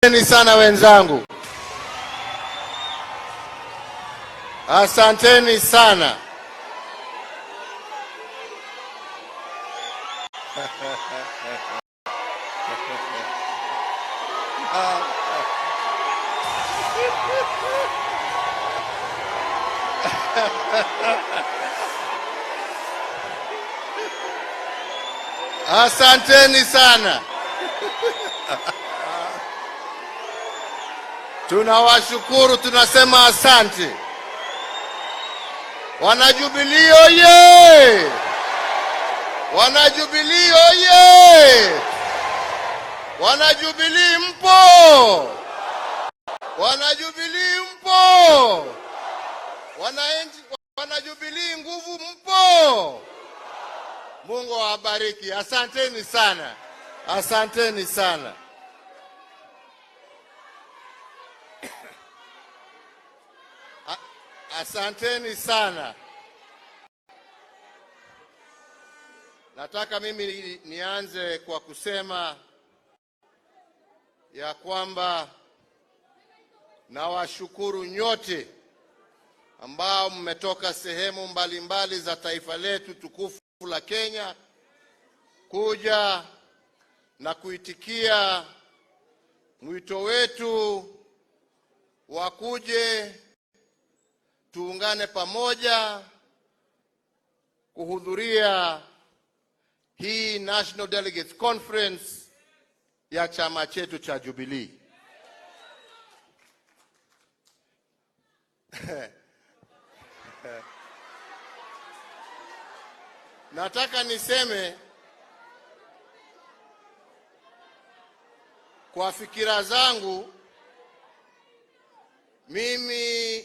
Asanteni sana wenzangu, asanteni sana. Asanteni sana. Tunawashukuru, tunasema asante. Wanajubilii oye! Wanajubilii oye! Wanajubilii mpo! Wanajubilii mpo! Wanajubilii nguvu mpo! Mungu awabariki. Asanteni sana. Asanteni sana. Asanteni sana. Nataka mimi nianze kwa kusema ya kwamba nawashukuru nyote ambao mmetoka sehemu mbalimbali za taifa letu tukufu la Kenya kuja na kuitikia mwito wetu wa kuje tuungane pamoja kuhudhuria hii National Delegates Conference ya chama chetu cha Jubilee. Nataka niseme kwa fikira zangu, mimi